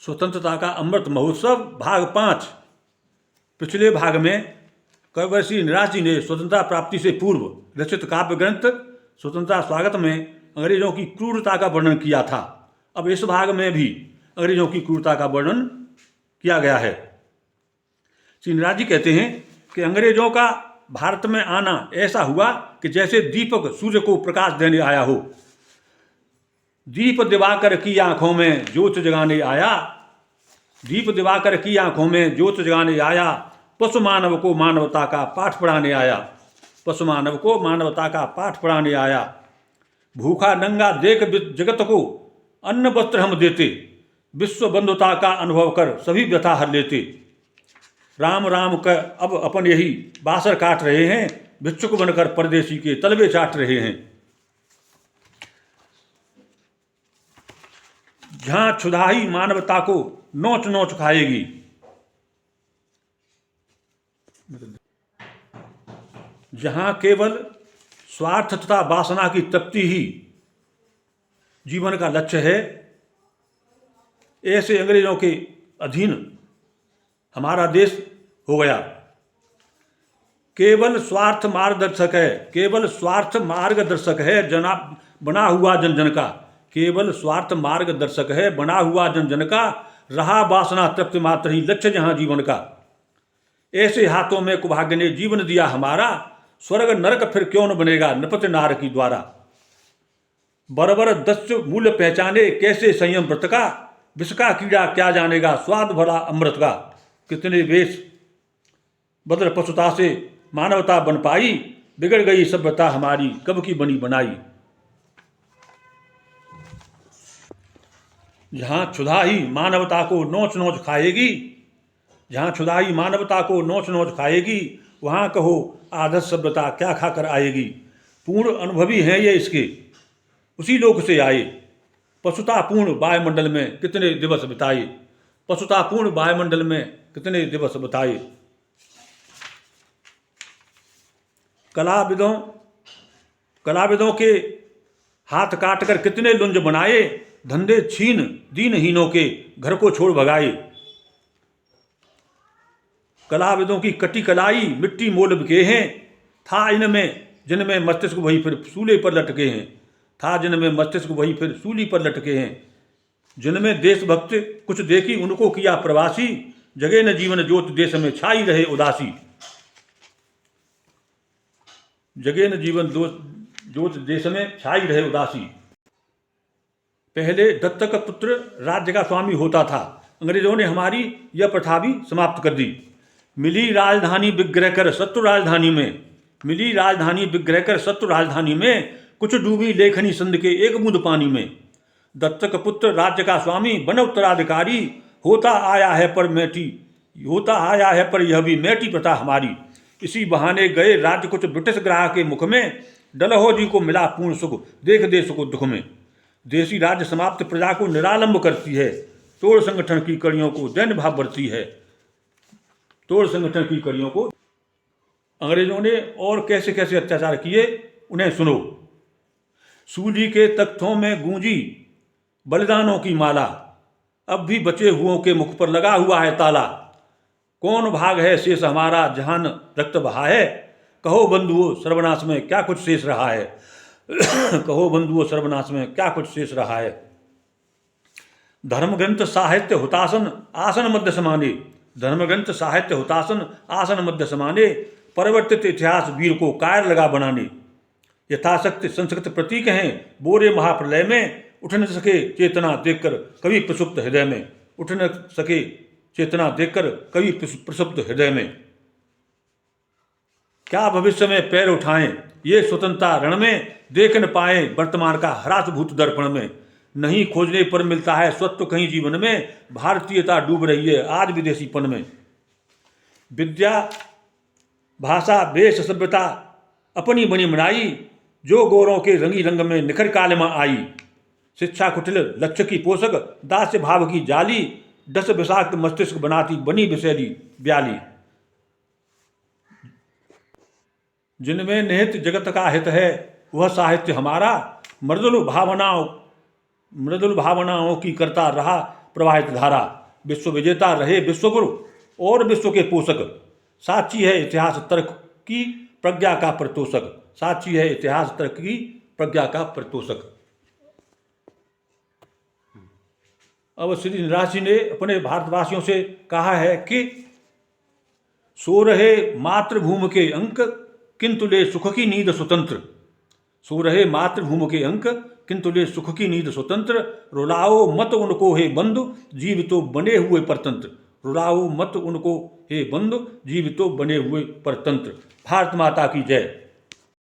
स्वतंत्रता का अमृत महोत्सव भाग 5। पिछले भाग में कविवर्षी नराज जी ने स्वतंत्रता प्राप्ति से पूर्व रचित काव्य ग्रंथ स्वतंत्रता स्वागत में अंग्रेजों की क्रूरता का वर्णन किया था। अब इस भाग में भी अंग्रेजों की क्रूरता का वर्णन किया गया है। श्री नराज जी कहते हैं कि अंग्रेजों का भारत में आना ऐसा हुआ कि जैसे दीपक सूर्य को प्रकाश देने आया हो। दीप दिवाकर की आंखों में ज्योत जगाने आया, दीप दिवाकर की आंखों में ज्योत जगाने आया, पशु मानव को मानवता का पाठ पढ़ाने आया, पशु मानव को मानवता का पाठ पढ़ाने आया। भूखा नंगा देख जगत को अन्न वस्त्र हम देते, विश्व बंधुता का अनुभव कर सभी व्यथा हर लेते। राम राम कर अब अपन यही बासर काट रहे हैं, भिक्षुक बनकर परदेसी के तलवे चाट रहे हैं। जहां क्षुधाई मानवता को नोच नोच खाएगी, जहां केवल स्वार्थ तथा वासना की तृप्ति ही जीवन का लक्ष्य है, ऐसे अंग्रेजों के अधीन हमारा देश हो गया। केवल स्वार्थ मार्गदर्शक है, केवल स्वार्थ मार्गदर्शक है जना बना हुआ जन जन का, केवल स्वार्थ मार्गदर्शक है बना हुआ जन जन का। रहा वासना तृप्ति मात्र ही लक्ष्य जहां जीवन का। ऐसे हाथों में कुभाग्य ने जीवन दिया हमारा, स्वर्ग नरक फिर क्यों न बनेगा नृपति नार की द्वारा। बरबर दस्य मूल्य पहचाने कैसे संयम व्रत का, विष का कीड़ा क्या जानेगा स्वाद भरा अमृत का। कितने वेश बदल पशुता से मानवता बन पाई, बिगड़ गई सभ्यता हमारी कब की बनी बनाई। जहां क्षुधा ही मानवता को नोच नोच खाएगी, जहां क्षुधा ही मानवता को नोच नोच खाएगी, वहां कहो आदर्श सभ्यता क्या खाकर आएगी। पूर्ण अनुभवी हैं ये इसके, उसी लोक से आए, पशुतापूर्ण वायुमंडल में कितने दिवस बिताए, पशुतापूर्ण वायुमंडल में कितने दिवस बिताए। कलाविदों के हाथ काटकर कितने लुंज बनाए, धंधे छीन दीनहीनों के घर को छोड़ भगाए। कलाविदों की कटी कलाई मिट्टी मोल बिके हैं, था इनमें जिनमें मस्तिष्क वही फिर सूली पर लटके हैं, था जिनमें मस्तिष्क वही फिर सूली पर लटके हैं। जिनमें देशभक्ति कुछ देखी उनको किया प्रवासी, जगे न जीवन ज्योत देश में छाई रहे उदासी, जगे न जीवन ज्योत देश में छाई रहे उदासी। पहले दत्तक पुत्र राज्य का स्वामी होता था, अंग्रेजों ने हमारी यह प्रथा भी समाप्त कर दी। मिली राजधानी विग्रह कर शत्रु राजधानी में, मिली राजधानी विग्रह कर शत्रु राजधानी में, कुछ डूबी लेखनी संध के एक बूंद पानी में। दत्तक पुत्र राज्य का स्वामी बन उत्तराधिकारी, होता आया है पर मैटी, होता आया है पर यह भी मैटी प्रथा हमारी। इसी बहाने गए राज्य कुछ ब्रिटिश ग्राह के मुख में, डलहौजी को मिला पूर्ण सुख देख देश को दुख में। देशी राज्य समाप्त प्रजा को निरालंब करती है, तोड़ संगठन की कड़ियों को दैन्य भाव बढ़ती है, तोड़ संगठन की कड़ियों को। अंग्रेजों ने और कैसे कैसे अत्याचार किए उन्हें सुनो। सूली के तख्तों में गूंजी बलिदानों की माला, अब भी बचे हुओं के मुख पर लगा हुआ है ताला। कौन भाग है शेष हमारा जहान रक्त बहा है, कहो बंधुओं सर्वनाश में क्या कुछ शेष रहा है, कहो बंधुओं सर्वनाश में क्या कुछ शेष रहा है। धर्म ग्रंथ साहित्य हुतासन आसन मध्य समाने, धर्म ग्रंथ साहित्य हुतासन आसन मध्य समाने, परिवर्तित इतिहास वीर को कायर लगा बनाने। यथाशक्ति संस्कृत प्रतीक हैं बोरे महाप्रलय में, उठ न सके चेतना देखकर कभी प्रसुप्त हृदय में, उठ न सके चेतना देखकर कभी प्रसुप्त हृदय में। क्या भविष्य में पैर उठाएं ये स्वतंत्रता रण में, देख न पाए वर्तमान का हरासभूत दर्पण में। नहीं खोजने पर मिलता है स्वत्व कहीं जीवन में, भारतीयता डूब रही है आज विदेशीपन में। विद्या भाषा वेश सभ्यता अपनी बनी बनाई, जो गोरों के रंगी रंग में निखर कालिमा आई। शिक्षा कुटिल लक्ष्य की पोषक, दास्य भाव की जाली, दस विषाक्त मस्तिष्क बनाती बनी विषैली ब्याली। जिनमें निहित जगत का हित है वह साहित्य हमारा, मृदुल भावनाओं की करता रहा प्रवाहित धारा। विश्व विजेता रहे विश्वगुरु और विश्व के पोषक। साक्षी है इतिहास तर्क की प्रज्ञा का प्रतोषक। साक्षी है इतिहास तर्क की प्रज्ञा का प्रतोषक। अब श्री नरहर सिंह ने अपने भारतवासियों से कहा है कि सो रहे मातृभूमि के अंक किंतु ले सुख की नींद स्वतंत्र। सो रहे मातृभूमि के अंक किंतु ले सुख की नींद स्वतंत्र। रुलाओ मत उनको हे बंधु जीव तो बने हुए परतंत्र। रुलाओ मत उनको हे बंधु जीव तो बने हुए परतंत्र। भारत माता की जय।